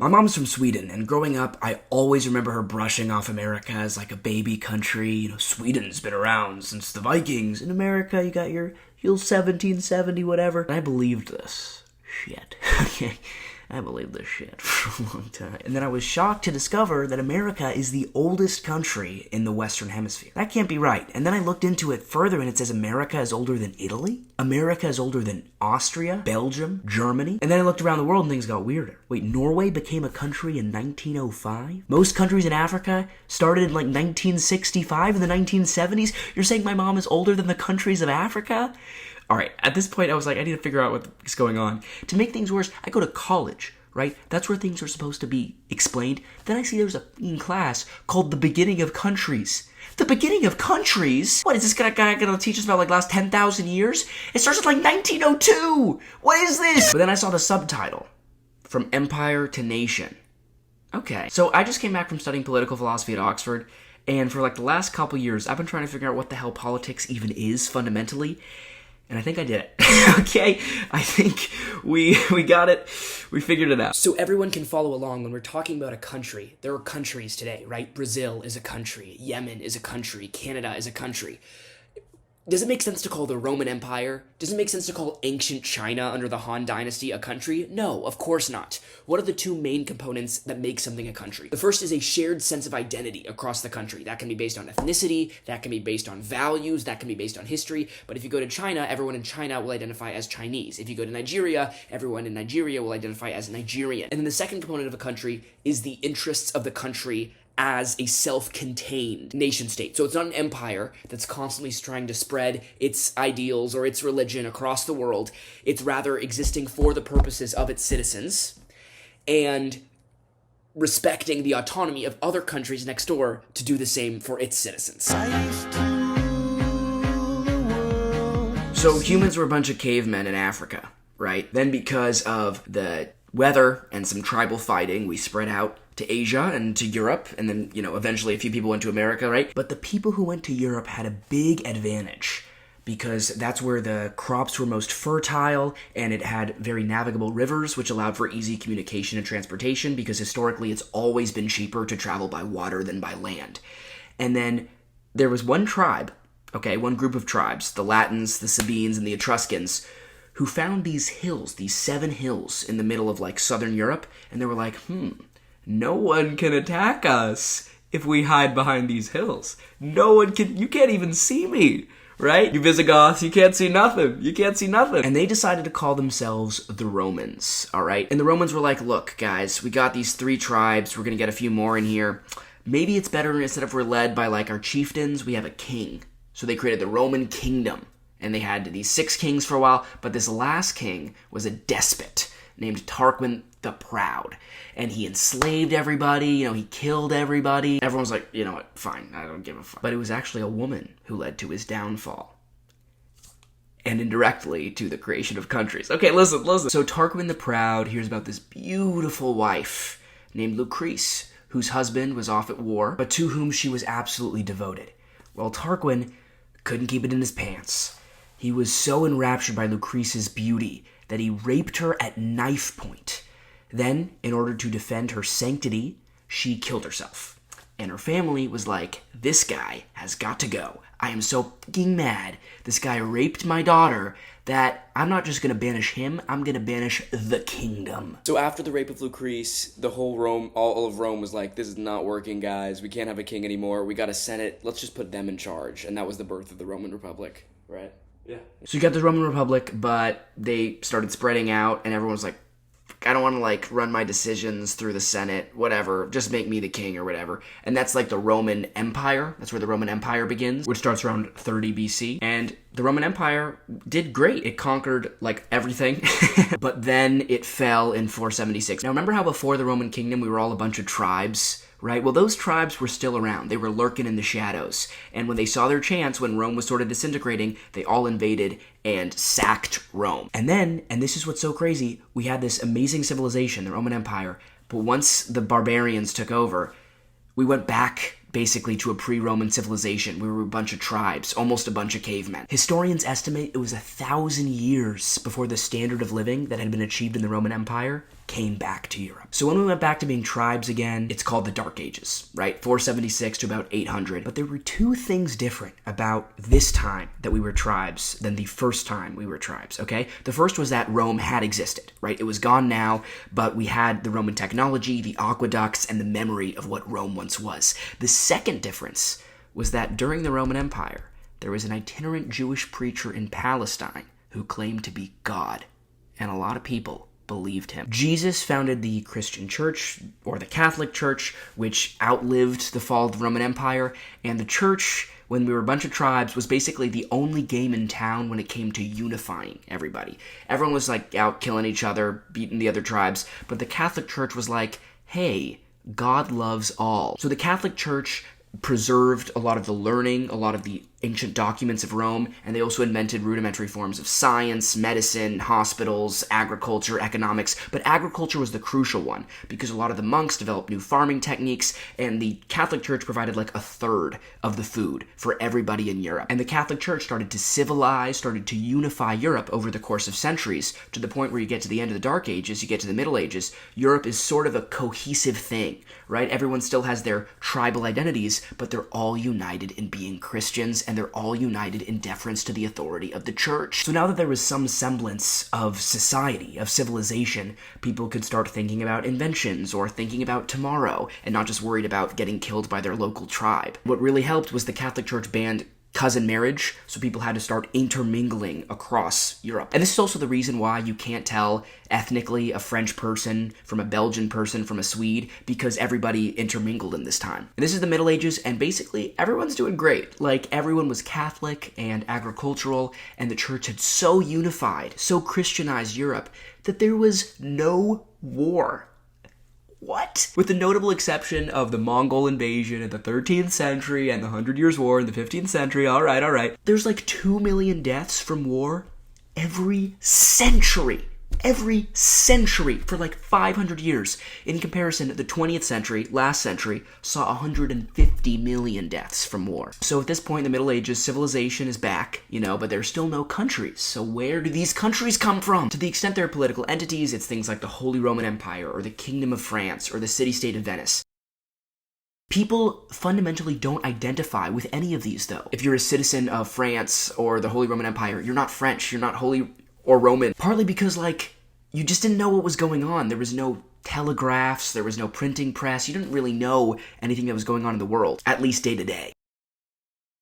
My mom's from Sweden, and growing up, I always remember her brushing off America as like a baby country. You know, Sweden's been around since the Vikings. In America, you got your 1770 whatever. And I believed this shit. Okay, I believed this shit for a long time. And then I was shocked to discover that America is the oldest country in the Western Hemisphere. That can't be right. And then I looked into it further, and it says America is older than Italy. America is older than Austria, Belgium, Germany. And then I looked around the world and things got weirder. Wait, Norway became a country in 1905? Most countries in Africa started in like 1965 in the 1970s? You're saying my mom is older than the countries of Africa? Alright, at this point I was like, I need to figure out what's going on. To make things worse, I go to college, right? That's where things are supposed to be explained. Then I see there's a class called The Beginning of Countries. The Beginning of Countries? What, is this guy gonna teach us about like last 10,000 years? It starts at like 1902! What is this? But then I saw the subtitle, From Empire to Nation. Okay, so I just came back from studying political philosophy at Oxford, and for like the last couple years, I've been trying to figure out what the hell politics even is fundamentally. And I think I did it. Okay? I think we got it. We figured it out. So everyone can follow along when we're talking about a country. There are countries today, right? Brazil is a country. Yemen is a country. Canada is a country. Does it make sense to call the Roman Empire? Does it make sense to call ancient China under the Han Dynasty a country? No, of course not. What are the two main components that make something a country? The first is a shared sense of identity across the country. That can be based on ethnicity, that can be based on values, that can be based on history. But if you go to China, everyone in China will identify as Chinese. If you go to Nigeria, everyone in Nigeria will identify as Nigerian. And then the second component of a country is the interests of the country as a self-contained nation-state. So it's not an empire that's constantly trying to spread its ideals or its religion across the world. It's rather existing for the purposes of its citizens and respecting the autonomy of other countries next door to do the same for its citizens. So humans were a bunch of cavemen in Africa, right? Then because of the weather and some tribal fighting, we spread out to Asia and to Europe, and then, eventually a few people went to America, right? But the people who went to Europe had a big advantage because that's where the crops were most fertile, and it had very navigable rivers, which allowed for easy communication and transportation, because historically it's always been cheaper to travel by water than by land. And then there was one tribe, one group of tribes, the Latins, the Sabines, and the Etruscans, who found these hills, these 7 hills in the middle of southern Europe, and they were like, no one can attack us if we hide behind these hills. You can't even see me, right? You Visigoths, you can't see nothing. And they decided to call themselves the Romans, alright? And the Romans were like, look, guys, we got these 3 tribes, we're gonna get a few more in here. Maybe it's better instead of we're led by our chieftains, we have a king. So they created the Roman kingdom. And they had these 6 kings for a while, but this last king was a despot named Tarquin the Proud. And he enslaved everybody, he killed everybody. Everyone's like, you know what, fine, I don't give a fuck. But it was actually a woman who led to his downfall. And indirectly to the creation of countries. Okay, listen. So Tarquin the Proud hears about this beautiful wife named Lucrece, whose husband was off at war, but to whom she was absolutely devoted. Well, Tarquin couldn't keep it in his pants. He was so enraptured by Lucrece's beauty that he raped her at knife point. Then, in order to defend her sanctity, she killed herself. And her family was like, this guy has got to go. I am so fucking mad. This guy raped my daughter that I'm not just going to banish him, I'm going to banish the kingdom. So after the rape of Lucrece, the whole all of Rome was like, this is not working, guys. We can't have a king anymore. We got a senate. Let's just put them in charge. And that was the birth of the Roman Republic, right? Yeah. So you got the Roman Republic, but they started spreading out, and everyone was like, I don't want to run my decisions through the Senate, whatever, just make me the king or whatever. And that's the Roman Empire. That's where the Roman Empire begins, which starts around 30 BC. And the Roman Empire did great. It conquered everything, but then it fell in 476. Now remember how before the Roman kingdom we were all a bunch of tribes? Right? Well, those tribes were still around. They were lurking in the shadows. And when they saw their chance, when Rome was sort of disintegrating, they all invaded and sacked Rome. And then, and this is what's so crazy, we had this amazing civilization, the Roman Empire, but once the barbarians took over, we went back basically to a pre-Roman civilization. We were a bunch of tribes, almost a bunch of cavemen. Historians estimate it was 1,000 years before the standard of living that had been achieved in the Roman Empire came back to Europe. So when we went back to being tribes again, it's called the Dark Ages, right? 476 to about 800. But there were two things different about this time that we were tribes than the first time we were tribes, okay? The first was that Rome had existed, right? It was gone now, but we had the Roman technology, the aqueducts, and the memory of what Rome once was. The second difference was that during the Roman Empire, there was an itinerant Jewish preacher in Palestine who claimed to be God, and a lot of people believed him. Jesus founded the Christian church, or the Catholic Church, which outlived the fall of the Roman Empire, and the church, when we were a bunch of tribes, was basically the only game in town when it came to unifying everybody. Everyone was like out killing each other, beating the other tribes, but the Catholic Church was like, hey, God loves all. So the Catholic Church preserved a lot of the learning, a lot of the ancient documents of Rome, and they also invented rudimentary forms of science, medicine, hospitals, agriculture, economics. But agriculture was the crucial one because a lot of the monks developed new farming techniques, and the Catholic Church provided like a third of the food for everybody in Europe. And the Catholic Church started to civilize, started to unify Europe over the course of centuries, to the point where you get to the end of the Dark Ages, you get to the Middle Ages, Europe is sort of a cohesive thing, right? Everyone still has their tribal identities, but they're all united in being Christians, and they're all united in deference to the authority of the church. So now that there was some semblance of society, of civilization, people could start thinking about inventions or thinking about tomorrow, and not just worried about getting killed by their local tribe. What really helped was the Catholic Church banned cousin marriage, so people had to start intermingling across Europe. And this is also the reason why you can't tell ethnically a French person from a Belgian person from a Swede, because everybody intermingled in this time. And this is the Middle Ages, and basically everyone's doing great. Like, everyone was Catholic and agricultural, and the church had so unified, so Christianized Europe, that there was no war. What? With the notable exception of the Mongol invasion in the 13th century and the 100 Years' War in the 15th century, all right. There's like 2 million deaths from war every century. Every century for like 500 years. In comparison, the 20th century, last century, saw 150 million deaths from war. So at this point in the Middle Ages, civilization is back, but there's still no countries. So where do these countries come from? To the extent they're political entities, it's things like the Holy Roman Empire, or the Kingdom of France, or the city-state of Venice. People fundamentally don't identify with any of these, though. If you're a citizen of France or the Holy Roman Empire, you're not French, you're not Holy or Roman, partly because, you just didn't know what was going on. There was no telegraphs, there was no printing press, you didn't really know anything that was going on in the world, at least day to day.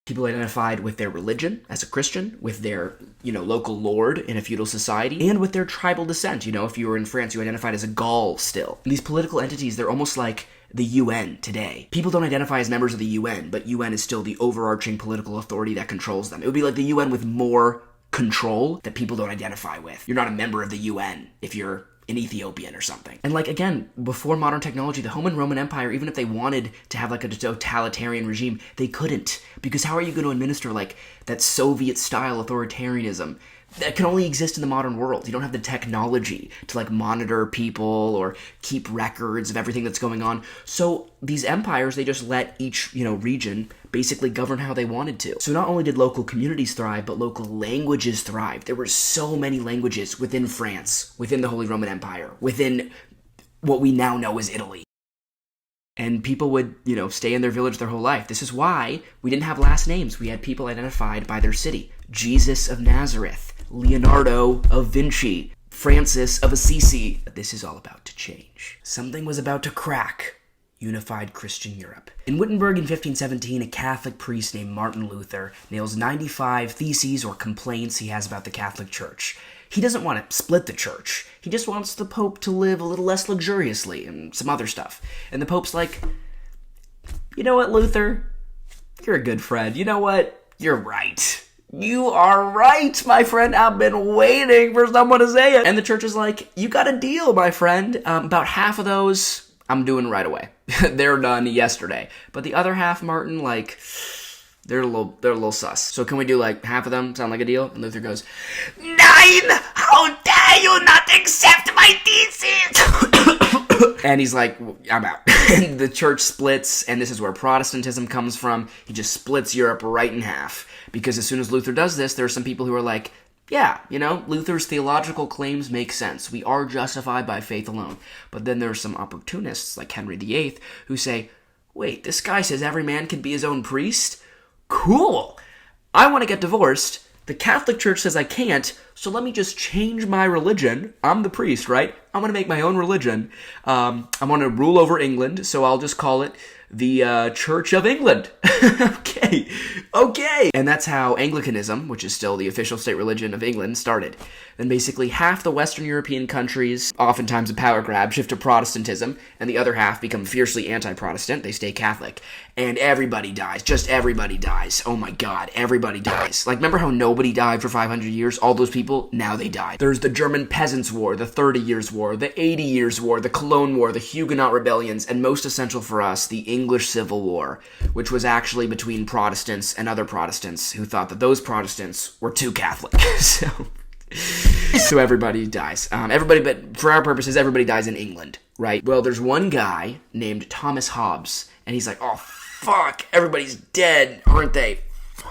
People identified with their religion as a Christian, with their, local lord in a feudal society, and with their tribal descent. If you were in France, you identified as a Gaul still. And these political entities, they're almost like the UN today. People don't identify as members of the UN, but UN is still the overarching political authority that controls them. It would be like the UN with more control that people don't identify with. You're not a member of the UN if you're an Ethiopian or something. And again, before modern technology, the Holy Roman Empire, even if they wanted to have a totalitarian regime, they couldn't. Because how are you going to administer that Soviet-style authoritarianism that can only exist in the modern world? You don't have the technology to monitor people or keep records of everything that's going on. So these empires, they just let each, region basically govern how they wanted to. So not only did local communities thrive, but local languages thrived. There were so many languages within France, within the Holy Roman Empire, within what we now know as Italy. And people would, stay in their village their whole life. This is why we didn't have last names. We had people identified by their city. Jesus of Nazareth, Leonardo of Vinci, Francis of Assisi. This is all about to change. Something was about to crack unified Christian Europe. In Wittenberg in 1517, a Catholic priest named Martin Luther nails 95 theses or complaints he has about the Catholic Church. He doesn't want to split the church. He just wants the Pope to live a little less luxuriously and some other stuff. And the Pope's like, you know what, Luther? You're a good friend. You know what? You're right. You are right, my friend. I've been waiting for someone to say it. And the church is like, you got a deal, my friend. About half of those, I'm doing right away. They're done yesterday. But the other half, Martin, they're a little sus. So can we do half of them sound like a deal? And Luther goes, Nein! How dare you not accept my thesis? And he's like, I'm out. And the church splits, and this is where Protestantism comes from. He just splits Europe right in half. Because as soon as Luther does this, there are some people who are like, yeah, Luther's theological claims make sense. We are justified by faith alone. But then there are some opportunists like Henry VIII who say, wait, this guy says every man can be his own priest? Cool! I want to get divorced. The Catholic Church says I can't, so let me just change my religion. I'm the priest, right? I'm going to make my own religion. I'm going to rule over England, so I'll just call it the Church of England. Okay. And that's how Anglicanism, which is still the official state religion of England, started. Then basically half the Western European countries, oftentimes a power grab, shift to Protestantism, and the other half become fiercely anti-Protestant. They stay Catholic. And everybody dies. Just everybody dies. Oh my God, everybody dies. Like, remember how nobody died for 500 years? All those people, now they died. There's the German Peasants' War, the 30 Years' War, the 80 Years' War, the Cologne War, the Huguenot rebellions, and most essential for us, the English Civil War, which was actually between Protestants and other Protestants who thought that those Protestants were too Catholic. So everybody dies. But for our purposes, everybody dies in England, right? Well, there's one guy named Thomas Hobbes, and he's like, oh, fuck, everybody's dead, aren't they?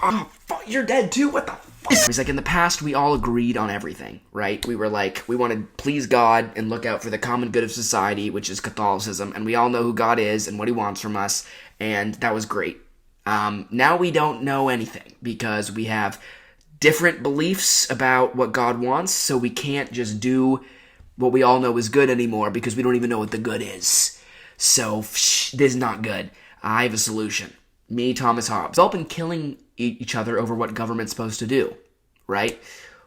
Oh, fuck, you're dead too? What the fuck? He's like, in the past, we all agreed on everything, right? We were like, we want to please God and look out for the common good of society, which is Catholicism, and we all know who God is and what he wants from us, and that was great. Now we don't know anything because we have different beliefs about what God wants, so we can't just do what we all know is good anymore because we don't even know what the good is. So, this is not good. I have a solution. Me, Thomas Hobbes. We've all been killing each other over what government's supposed to do, right?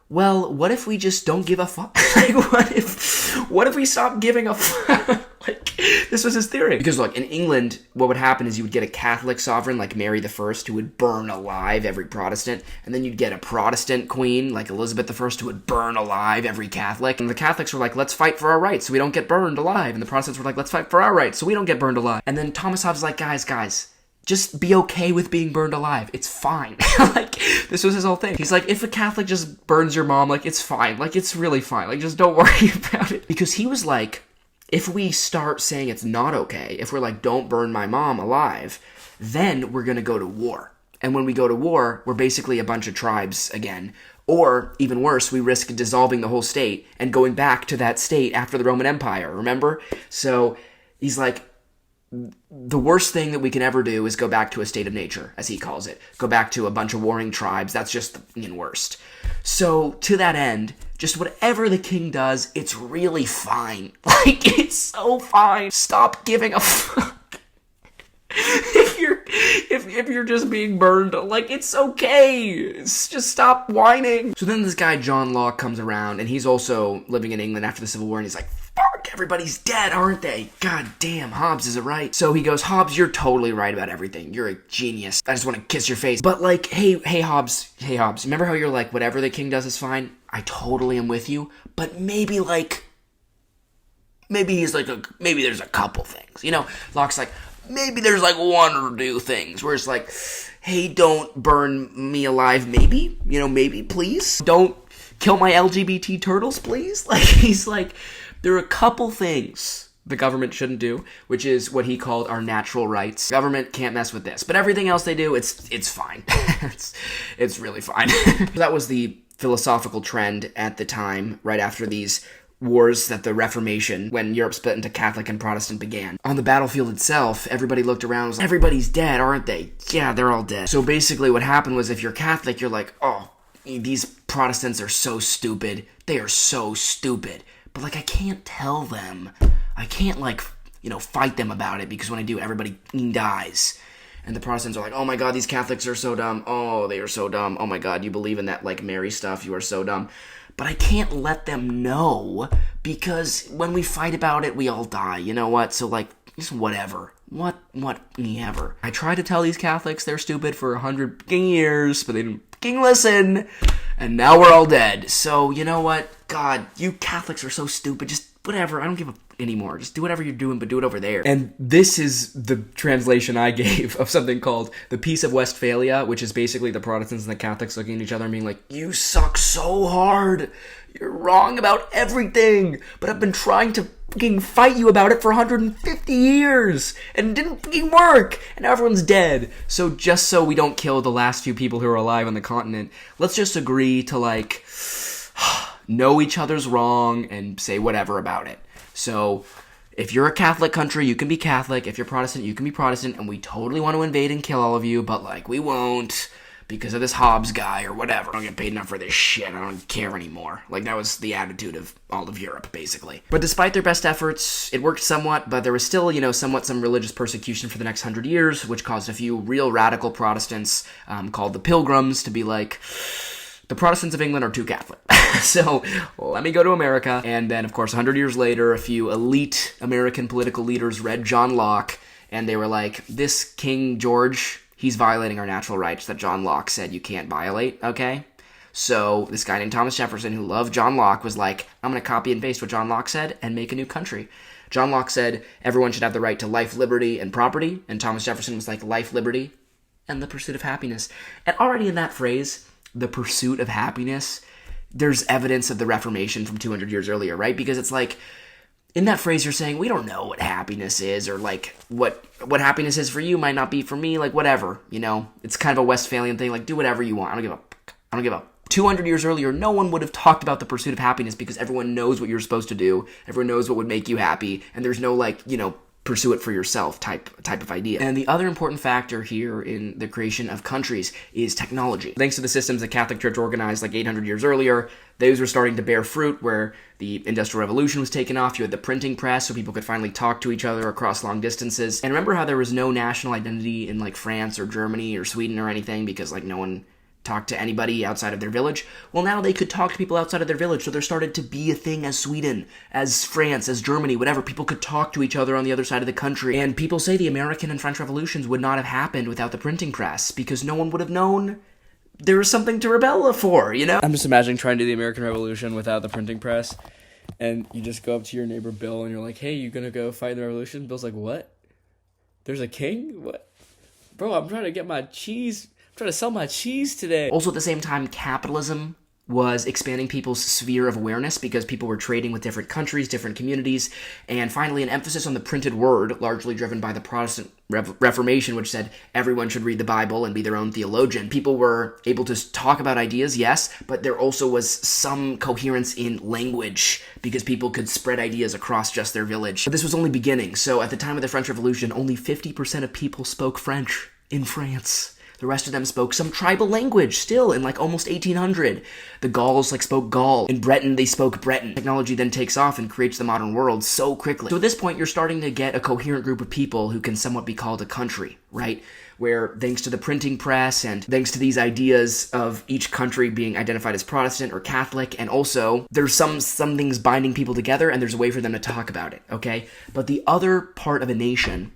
Well, what if we just don't give a fuck? Like, what if we stop giving a fuck? Like, this was his theory. Because, look, in England, what would happen is you would get a Catholic sovereign like Mary I who would burn alive every Protestant, and then you'd get a Protestant queen like Elizabeth I who would burn alive every Catholic. And the Catholics were like, let's fight for our rights so we don't get burned alive. And the Protestants were like, let's fight for our rights so we don't get burned alive. And then Thomas Hobbes was like, guys, just be okay with being burned alive. It's fine. Like, this was his whole thing. He's like, if a Catholic just burns your mom, like, it's fine. Like, it's really fine. Like, just don't worry about it. Because he was like, if we start saying it's not okay, if we're like, don't burn my mom alive, then we're going to go to war. And when we go to war, we're basically a bunch of tribes again. Or, even worse, we risk dissolving the whole state and going back to that state after the Roman Empire, remember? So, he's like, the worst thing that we can ever do is go back to a state of nature, as he calls it. Go back to a bunch of warring tribes. That's just the worst. So, to that end, just whatever the king does, it's really fine. Like, it's so fine. Stop giving a fuck. If you're just being burned, like, it's okay. Just stop whining. So then this guy, John Locke, comes around, and he's also living in England after the Civil War, and he's like, fuck, everybody's dead, aren't they? God damn, Hobbes is it right. So he goes, Hobbes, you're totally right about everything. You're a genius. I just want to kiss your face. But like, hey Hobbes, remember how you're like, whatever the king does is fine? I totally am with you. But maybe he's like, maybe there's a couple things. Locke's like, maybe there's like one or two things where it's like, hey, don't burn me alive, maybe? Maybe, please? Don't kill my LGBT turtles, please? Like, he's like, there are a couple things the government shouldn't do, which is what he called our natural rights. Government can't mess with this. But everything else they do, it's fine. it's really fine. That was the philosophical trend at the time, right after these wars that the Reformation, when Europe split into Catholic and Protestant, began. On the battlefield itself, everybody looked around and was like, everybody's dead, aren't they? Yeah, they're all dead. So basically what happened was, if you're Catholic, you're like, oh, these Protestants are so stupid. They are so stupid. But, like, I can't tell them. I can't, fight them about it, because when I do, everybody dies. And the Protestants are like, oh my God, these Catholics are so dumb. Oh, they are so dumb. Oh my God, you believe in that, Mary stuff. You are so dumb. But I can't let them know, because when we fight about it, we all die. You know what? So, just whatever. Whatever. I tried to tell these Catholics they're stupid for 100 years, but they didn't listen. And now we're all dead. So, you know what? God, you Catholics are so stupid. Just whatever. I don't give a anymore. Just do whatever you're doing, but do it over there. And this is the translation I gave of something called the Peace of Westphalia, which is basically the Protestants and the Catholics looking at each other and being like, you suck so hard. You're wrong about everything. But I've been trying to fucking fight you about it for 150 years, and it didn't fucking work, and now everyone's dead. So just so we don't kill the last few people who are alive on the continent, let's just agree to, like, know each other's wrong and say whatever about it. So if you're a Catholic country, you can be Catholic. If you're Protestant, you can be Protestant, and we totally want to invade and kill all of you, but, like, we won't because of this Hobbes guy or whatever. I don't get paid enough for this shit. I don't care anymore. Like, that was the attitude of all of Europe, basically. But despite their best efforts, it worked somewhat, but there was still, somewhat some religious persecution for the next 100 years, which caused a few real radical Protestants, called the Pilgrims, to be like, the Protestants of England are too Catholic. So let me go to America. And then, of course, 100 years later, a few elite American political leaders read John Locke, and they were like, this King George, he's violating our natural rights that John Locke said you can't violate, okay? So this guy named Thomas Jefferson, who loved John Locke, was like, I'm going to copy and paste what John Locke said and make a new country. John Locke said everyone should have the right to life, liberty, and property, and Thomas Jefferson was like, life, liberty, and the pursuit of happiness. And already in that phrase, the pursuit of happiness, there's evidence of the Reformation from 200 years earlier, right? Because it's like, in that phrase, you're saying, we don't know what happiness is, or, like, what happiness is for you might not be for me, like, whatever, It's kind of a Westphalian thing, like, do whatever you want. I don't give a 200 years earlier, no one would have talked about the pursuit of happiness because everyone knows what you're supposed to do, everyone knows what would make you happy, and there's no, like, pursue it for yourself type of idea. And the other important factor here in the creation of countries is technology. Thanks to the systems the Catholic Church organized like 800 years earlier, those were starting to bear fruit where the Industrial Revolution was taken off. You had the printing press, so people could finally talk to each other across long distances. And remember how there was no national identity in, like, France or Germany or Sweden or anything because, like, no one talk to anybody outside of their village? Well, now they could talk to people outside of their village, so there started to be a thing as Sweden, as France, as Germany, whatever. People could talk to each other on the other side of the country. And people say the American and French revolutions would not have happened without the printing press, because no one would have known there was something to rebel for, I'm just imagining trying to do the American Revolution without the printing press, and you just go up to your neighbor Bill, and you're like, hey, you gonna go fight the revolution? Bill's like, what? There's a king? What? Bro, I'm trying to get my cheese... trying to sell my cheese today. Also, at the same time, capitalism was expanding people's sphere of awareness because people were trading with different countries, different communities, and finally an emphasis on the printed word, largely driven by the Protestant Reformation, which said everyone should read the Bible and be their own theologian. People were able to talk about ideas, yes, but there also was some coherence in language because people could spread ideas across just their village. But this was only beginning, so at the time of the French Revolution, only 50% of people spoke French in France. The rest of them spoke some tribal language still in, like, almost 1800. The Gauls, like, spoke Gaul. In Breton, they spoke Breton. Technology then takes off and creates the modern world so quickly. So at this point, you're starting to get a coherent group of people who can somewhat be called a country, right? Where, thanks to the printing press and thanks to these ideas of each country being identified as Protestant or Catholic, and also there's some things binding people together and there's a way for them to talk about it, okay? But the other part of a nation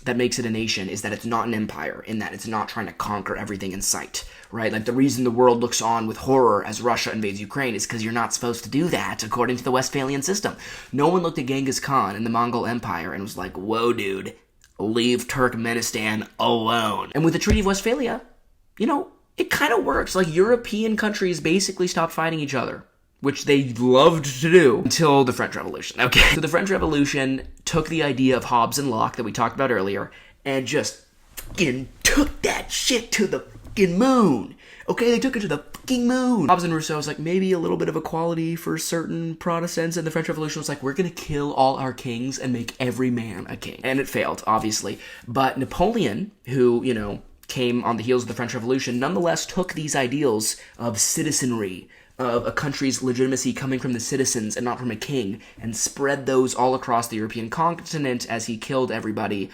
that makes it a nation is that it's not an empire, in that it's not trying to conquer everything in sight, right? Like, the reason the world looks on with horror as Russia invades Ukraine is because you're not supposed to do that, according to the Westphalian system. No one looked at Genghis Khan in the Mongol Empire and was like, whoa, dude, leave Turkmenistan alone. And with the Treaty of Westphalia, it kind of works. Like, European countries basically stopped fighting each other, which they loved to do until the French Revolution. Okay, so the French Revolution took the idea of Hobbes and Locke that we talked about earlier and just fucking took that shit to the fucking moon. Okay, they took it to the fucking moon. Hobbes and Rousseau was like, maybe a little bit of equality for certain Protestants, and the French Revolution was like, we're gonna kill all our kings and make every man a king. And it failed, obviously. But Napoleon, who, came on the heels of the French Revolution, nonetheless took these ideals of citizenry, of a country's legitimacy coming from the citizens and not from a king, and spread those all across the European continent as he killed everybody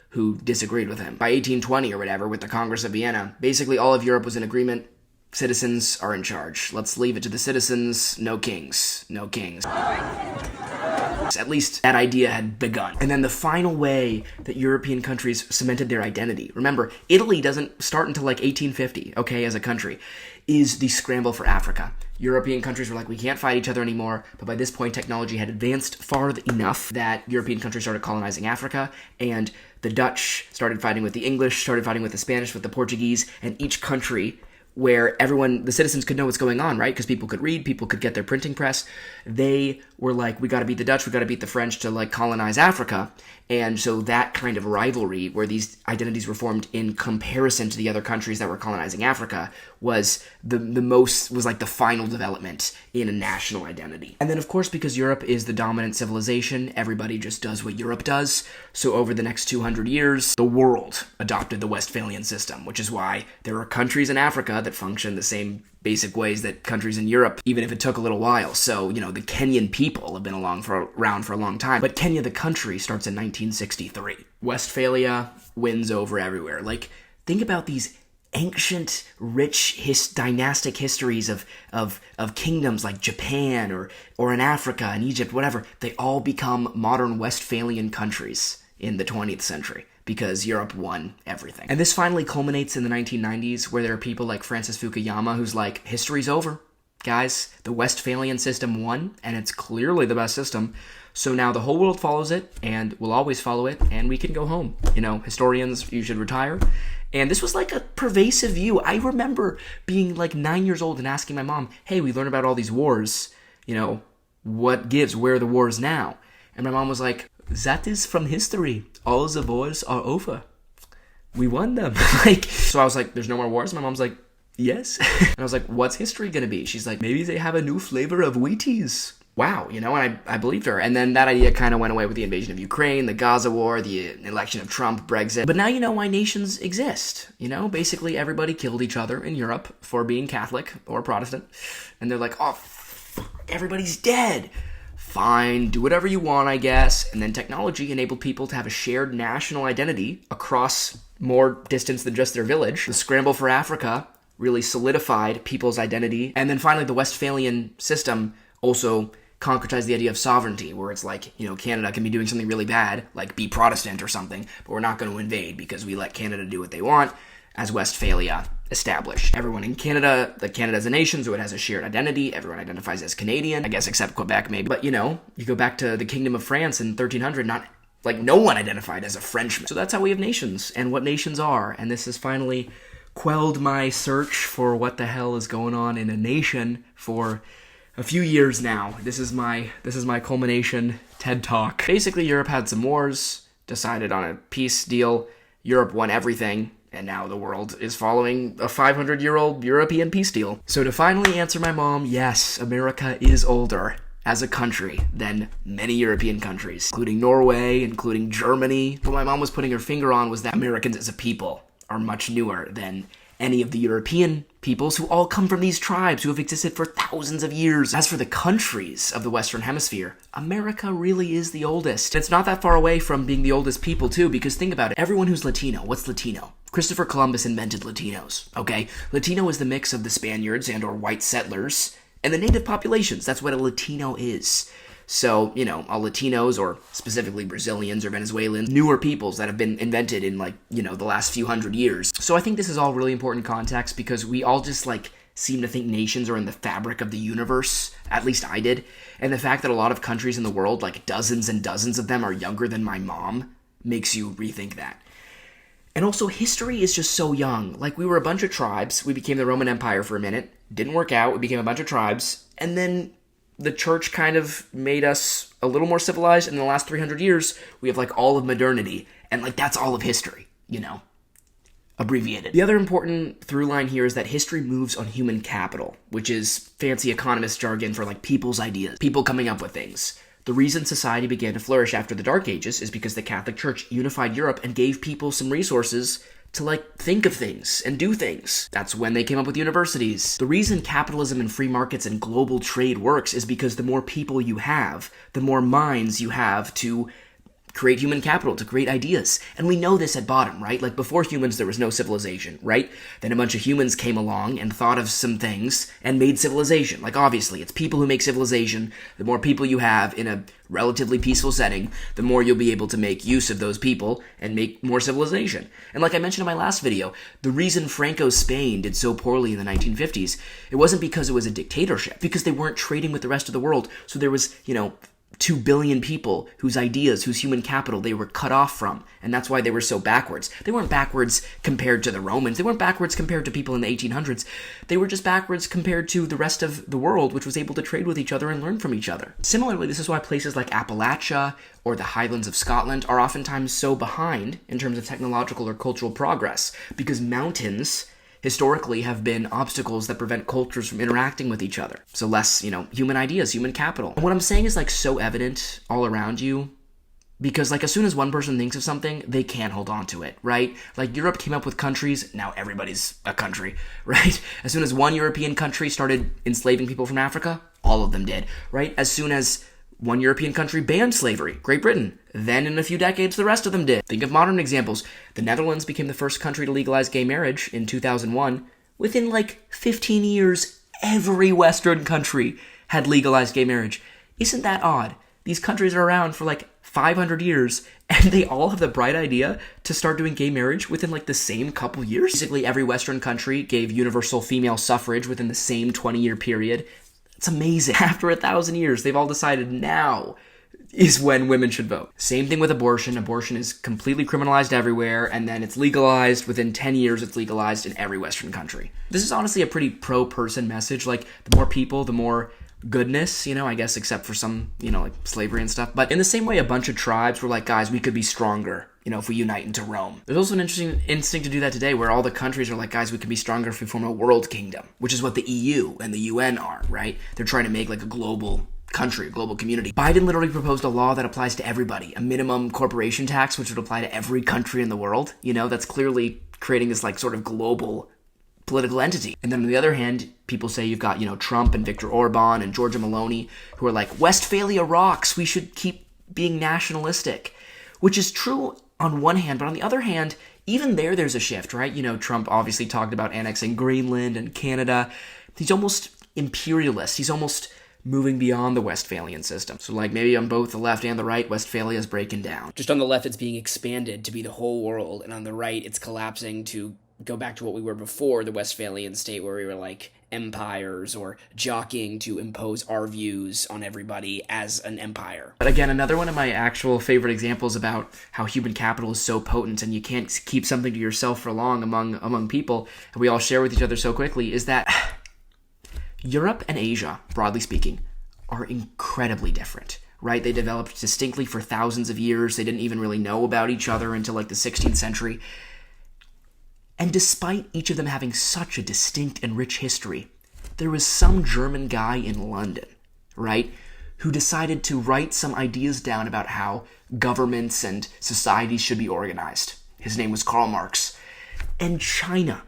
who disagreed with him. By 1820 or whatever, with the Congress of Vienna, basically all of Europe was in agreement. Citizens are in charge. Let's leave it to the citizens. No kings. No kings. At least that idea had begun. And then the final way that European countries cemented their identity, remember, Italy doesn't start until like 1850, okay, as a country, is the scramble for Africa. European countries were like, we can't fight each other anymore, but by this point technology had advanced far enough that European countries started colonizing Africa, and the Dutch started fighting with the English, started fighting with the Spanish, with the Portuguese, and each country where the citizens could know what's going on, right? Because people could read, people could get their printing press. They were like, we got to beat the Dutch, we got to beat the French to like colonize Africa. And so that kind of rivalry where these identities were formed in comparison to the other countries that were colonizing Africa was was like the final development in a national identity. And then of course, because Europe is the dominant civilization, everybody just does what Europe does. So over the next 200 years, the world adopted the Westphalian system, which is why there are countries in Africa that function the same basic ways that countries in Europe, even if it took a little while. So, the Kenyan people have been around for a long time. But Kenya, the country, starts in 1963. Westphalia wins over everywhere. Like, think about these ancient, rich, dynastic histories of kingdoms like Japan or in Africa and Egypt, whatever. They all become modern Westphalian countries in the 20th century. Because Europe won everything. And this finally culminates in the 1990s, where there are people like Francis Fukuyama who's like, history's over. Guys, the Westphalian system won, and it's clearly the best system. So now the whole world follows it, and will always follow it, and we can go home. Historians, you should retire. And this was like a pervasive view. I remember being like 9 years old and asking my mom, hey, we learned about all these wars. What gives? Where are the wars now? And my mom was like, that is from history. All the wars are over. We won them. So I was like, there's no more wars? My mom's like, yes. And I was like, what's history gonna be? She's like, maybe they have a new flavor of Wheaties. Wow, and I believed her. And then that idea kind of went away with the invasion of Ukraine, the Gaza war, the election of Trump, Brexit. But now you know why nations exist. Basically everybody killed each other in Europe for being Catholic or Protestant. And they're like, oh, everybody's dead. Fine, do whatever you want, I guess. And then technology enabled people to have a shared national identity across more distance than just their village. The scramble for Africa really solidified people's identity. And then finally, the Westphalian system also concretized the idea of sovereignty, where it's like, Canada can be doing something really bad, like be Protestant or something, but we're not going to invade because we let Canada do what they want, as Westphalia established. Everyone in Canada, Canada as a nation, so it has a shared identity. Everyone identifies as Canadian, I guess, except Quebec maybe. But, you go back to the Kingdom of France in 1300, no one identified as a Frenchman. So that's how we have nations and what nations are. And this has finally quelled my search for what the hell is going on in a nation for a few years now. This is my culmination TED Talk. Basically, Europe had some wars, decided on a peace deal. Europe won everything. And now the world is following a 500-year-old European peace deal. So to finally answer my mom, yes, America is older as a country than many European countries, including Norway, including Germany. What my mom was putting her finger on was that Americans as a people are much newer than any of the European peoples who all come from these tribes who have existed for thousands of years. As for the countries of the Western Hemisphere, America really is the oldest. It's not that far away from being the oldest people too, because think about it. Everyone who's Latino, what's Latino? Christopher Columbus invented Latinos, okay? Latino is the mix of the Spaniards and or white settlers and the native populations. That's what a Latino is. So, all Latinos, or specifically Brazilians or Venezuelans, newer peoples that have been invented in the last few hundred years. So I think this is all really important context because we all just seem to think nations are in the fabric of the universe. At least I did. And the fact that a lot of countries in the world, dozens and dozens of them, are younger than my mom makes you rethink that. And also, history is just so young. We were a bunch of tribes. We became the Roman Empire for a minute. Didn't work out. We became a bunch of tribes. And then the church kind of made us a little more civilized. And in the last 300 years, we have all of modernity. And that's all of history, abbreviated. The other important through line here is that history moves on human capital, which is fancy economist jargon for people's ideas, people coming up with things. The reason society began to flourish after the Dark Ages is because the Catholic Church unified Europe and gave people some resources to think of things and do things. That's when they came up with universities. The reason capitalism and free markets and global trade works is because the more people you have, the more minds you have to create human capital, to create ideas. And we know this at bottom, right? Before humans, there was no civilization, right? Then a bunch of humans came along and thought of some things and made civilization. Obviously, it's people who make civilization. The more people you have in a relatively peaceful setting, the more you'll be able to make use of those people and make more civilization. And like I mentioned in my last video, the reason Franco's Spain did so poorly in the 1950s, it wasn't because it was a dictatorship, because they weren't trading with the rest of the world. So there was, 2 billion people whose ideas, whose human capital they were cut off from. And that's why they were so backwards. They weren't backwards compared to the Romans. They weren't backwards compared to people in the 1800s. They were just backwards compared to the rest of the world, which was able to trade with each other and learn from each other. Similarly, this is why places like Appalachia or the Highlands of Scotland are oftentimes so behind in terms of technological or cultural progress, because mountains historically have been obstacles that prevent cultures from interacting with each other. So less, human ideas, human capital. And what I'm saying is so evident all around you, because as soon as one person thinks of something, they can't hold on to it, right? Europe came up with countries, now everybody's a country, right? As soon as one European country started enslaving people from Africa, all of them did, right? As soon as one European country banned slavery, Great Britain. Then in a few decades, the rest of them did. Think of modern examples. The Netherlands became the first country to legalize gay marriage in 2001. Within 15 years, every Western country had legalized gay marriage. Isn't that odd? These countries are around for 500 years, and they all have the bright idea to start doing gay marriage within the same couple years. Basically, every Western country gave universal female suffrage within the same 20-year period. It's amazing. After 1,000 years, they've all decided now is when women should vote. Same thing with abortion. Abortion is completely criminalized everywhere, and then it's legalized. Within 10 years, it's legalized in every Western country. This is honestly a pretty pro-person message. The more people, the more goodness, I guess, except for some, slavery and stuff. But in the same way, a bunch of tribes were guys, we could be stronger, if we unite into Rome. There's also an interesting instinct to do that today, where all the countries are guys, we can be stronger if we form a world kingdom, which is what the EU and the UN are, right? They're trying to make a global country, a global community. Biden literally proposed a law that applies to everybody, a minimum corporation tax, which would apply to every country in the world. That's clearly creating this sort of global political entity. And then on the other hand, people say you've got, Trump and Viktor Orban and Giorgia Meloni, who are Westphalia rocks, we should keep being nationalistic, which is true on one hand, but on the other hand, even there's a shift, right? Trump obviously talked about annexing Greenland and Canada. He's almost imperialist. He's almost moving beyond the Westphalian system. So maybe on both the left and the right, Westphalia is breaking down. Just on the left, it's being expanded to be the whole world, and on the right, it's collapsing to go back to what we were before the Westphalian state, where we were empires or jockeying to impose our views on everybody as an empire. But again, another one of my actual favorite examples about how human capital is so potent and you can't keep something to yourself for long among people, and we all share with each other so quickly, is that Europe and Asia, broadly speaking, are incredibly different. Right? They developed distinctly for thousands of years. They didn't even really know about each other until the 16th century. And despite each of them having such a distinct and rich history, there was some German guy in London, right, who decided to write some ideas down about how governments and societies should be organized. His name was Karl Marx. And China,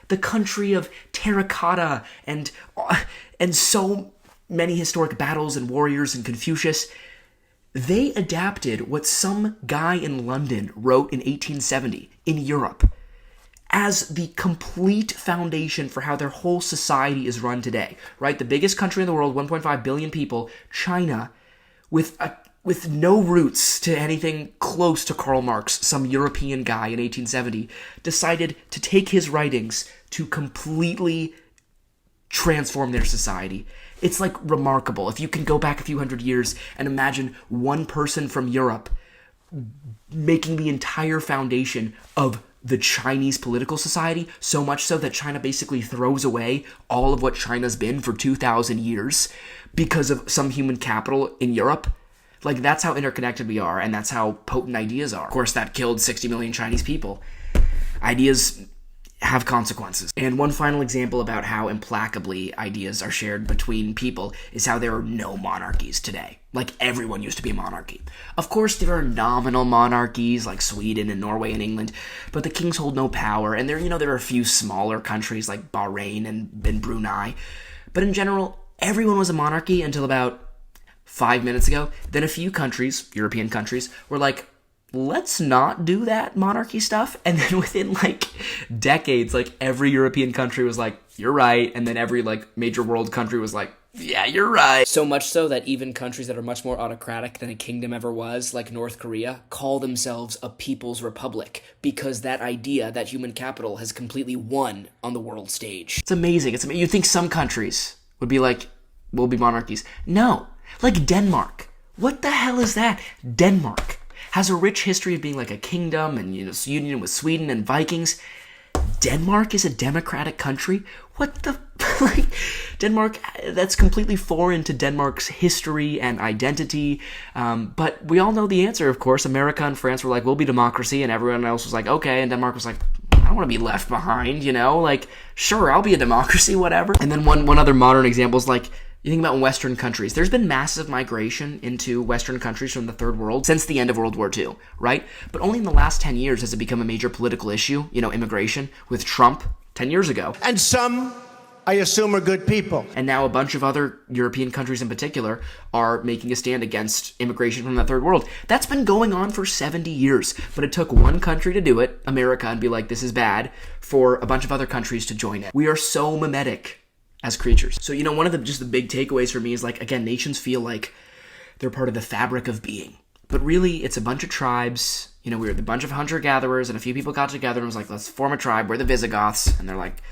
the country of terracotta and so many historic battles and warriors and Confucius, they adapted what some guy in London wrote in 1870 in Europe as the complete foundation for how their whole society is run today, right? The biggest country in the world, 1.5 billion people, China, with no roots to anything close to Karl Marx, some European guy in 1870, decided to take his writings to completely transform their society. It's remarkable. If you can go back a few hundred years and imagine one person from Europe making the entire foundation of the Chinese political society, so much so that China basically throws away all of what China's been for 2,000 years because of some human capital in Europe. That's how interconnected we are, and that's how potent ideas are. Of course, that killed 60 million Chinese people. Ideas have consequences. And one final example about how implacably ideas are shared between people is how there are no monarchies today. Everyone used to be a monarchy. Of course, there are nominal monarchies like Sweden and Norway and England, but the kings hold no power, and there are a few smaller countries like Bahrain and Brunei. But in general, everyone was a monarchy until about 5 minutes ago. Then a few countries, European countries, were let's not do that monarchy stuff. And then within decades, every European country was you're right. And then every major world country was yeah, you're right. So much so that even countries that are much more autocratic than a kingdom ever was, like North Korea, call themselves a people's republic because that idea, that human capital, has completely won on the world stage. It's amazing. You'd think some countries would be we'll be monarchies. No. Like Denmark. What the hell is that? Denmark has a rich history of being like a kingdom and, union with Sweden and Vikings. Denmark is a democratic country? What the... like, Denmark, that's completely foreign to Denmark's history and identity. But we all know the answer, of course. America and France were like, we'll be democracy, and everyone else was like, okay. And Denmark was like, I don't want to be left behind, Like, sure, I'll be a democracy, whatever. And then one other modern example is like, you think about Western countries. There's been massive migration into Western countries from the Third World since the end of World War II, right? But only in the last 10 years has it become a major political issue, immigration, with Trump 10 years ago. And some, I assume, are good people. And now a bunch of other European countries in particular are making a stand against immigration from the Third World. That's been going on for 70 years. But it took one country to do it, America, and be like, this is bad, for a bunch of other countries to join it. We are so mimetic as creatures. So, one of the big takeaways for me is like, again, nations feel like they're part of the fabric of being. But really, it's a bunch of tribes. We're a bunch of hunter-gatherers, and a few people got together and was like, let's form a tribe. We're the Visigoths. And they're like,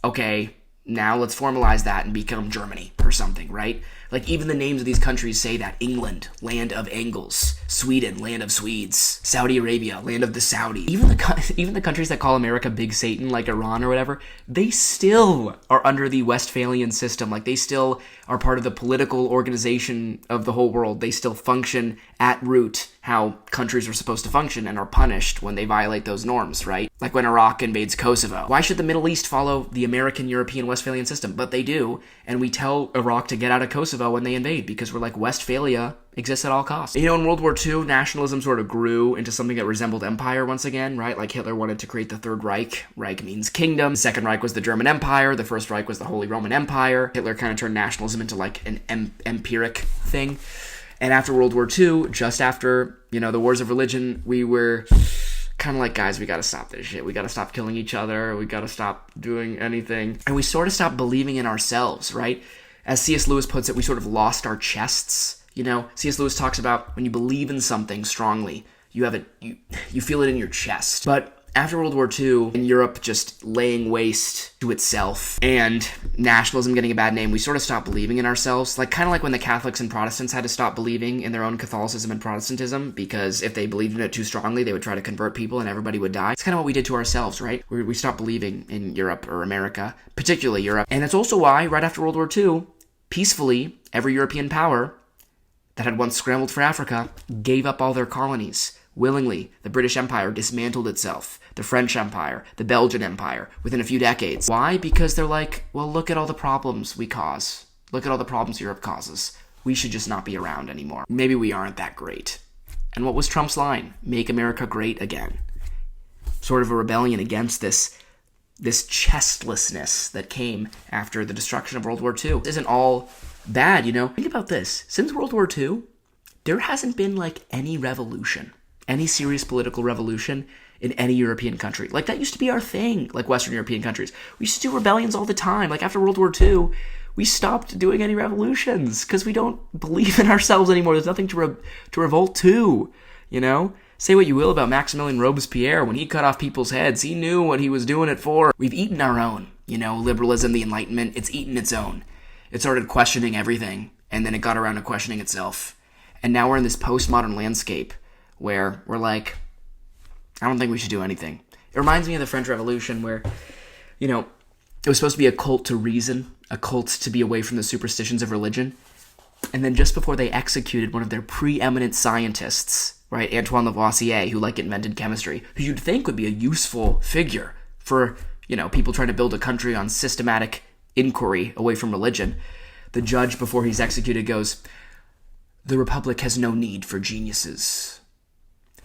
okay, now let's formalize that and become Germany or something, right? Like, even the names of these countries say that. England, land of Angles. Sweden, land of Swedes. Saudi Arabia, land of the Saudis. Even the countries that call America Big Satan, like Iran or whatever, they still are under the Westphalian system. Like, they still are part of the political organization of the whole world. They still function at root how countries are supposed to function and are punished when they violate those norms, right? Like when Iraq invades Kosovo. Why should the Middle East follow the American, European, Westphalian system? But they do, and we tell Iraq to get out of Kosovo when they invade because we're like, Westphalia exists at all costs. In World War II, nationalism sort of grew into something that resembled empire once again, right? Like Hitler wanted to create the Third Reich. Reich means kingdom. The Second Reich was the German Empire. The First Reich was the Holy Roman Empire. Hitler kind of turned nationalism into like an empiric thing. And after World War II, just after, the wars of religion, we were kind of like, guys, we got to stop this shit. We got to stop killing each other. We got to stop doing anything. And we sort of stopped believing in ourselves, right? As C.S. Lewis puts it, we sort of lost our chests. C.S. Lewis talks about when you believe in something strongly, you feel it in your chest. But after World War II, and Europe just laying waste to itself, and nationalism getting a bad name, we sort of stopped believing in ourselves. Like, kind of like when the Catholics and Protestants had to stop believing in their own Catholicism and Protestantism, because if they believed in it too strongly, they would try to convert people and everybody would die. It's kind of what we did to ourselves, right? We stopped believing in Europe or America, particularly Europe. And it's also why, right after World War II, peacefully, every European power that had once scrambled for Africa gave up all their colonies. Willingly, the British Empire dismantled itself, the French Empire, the Belgian Empire, within a few decades. Why? Because they're like, well, look at all the problems we cause. Look at all the problems Europe causes. We should just not be around anymore. Maybe we aren't that great. And what was Trump's line? Make America great again. Sort of a rebellion against this chestlessness that came after the destruction of World War II. It isn't all bad, Think about this. Since World War II, there hasn't been like any revolution. Any serious political revolution in any European country. Like, that used to be our thing, like Western European countries. We used to do rebellions all the time. Like, after World War II, we stopped doing any revolutions because we don't believe in ourselves anymore. There's nothing to revolt to, Say what you will about Maximilien Robespierre. When he cut off people's heads, he knew what he was doing it for. We've eaten our own, liberalism, the Enlightenment, it's eaten its own. It started questioning everything, and then it got around to questioning itself. And now we're in this postmodern landscape where we're like, I don't think we should do anything. It reminds me of the French Revolution where, it was supposed to be a cult to reason, a cult to be away from the superstitions of religion. And then just before they executed one of their preeminent scientists, right, Antoine Lavoisier, who invented chemistry, who you'd think would be a useful figure for, people trying to build a country on systematic inquiry away from religion, the judge, before he's executed, goes, "The Republic has no need for geniuses."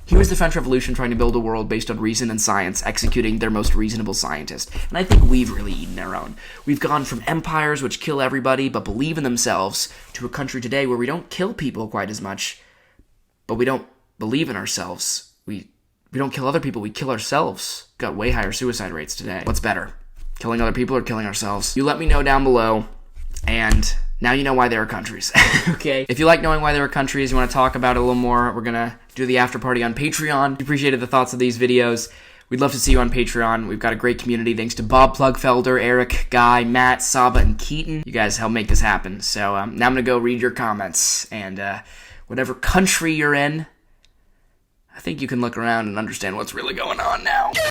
Here was the French Revolution trying to build a world based on reason and science, executing their most reasonable scientist. And I think we've really eaten our own. We've gone from empires which kill everybody but believe in themselves to a country today where we don't kill people quite as much, but we don't believe in ourselves. We don't kill other people, we kill ourselves. Got way higher suicide rates today. What's better, killing other people or killing ourselves? You let me know down below, and now you know why there are countries, okay? If you like knowing why there are countries, you want to talk about it a little more, we're going to do the after party on Patreon. If you appreciated the thoughts of these videos, We'd love to see you on Patreon. We've got a great community. Thanks to Bob Pflugfelder, Eric, Guy, Matt, Saba, and Keaton. You guys help make this happen. So now I'm going to go read your comments. And whatever country you're in, I think you can look around and understand what's really going on now.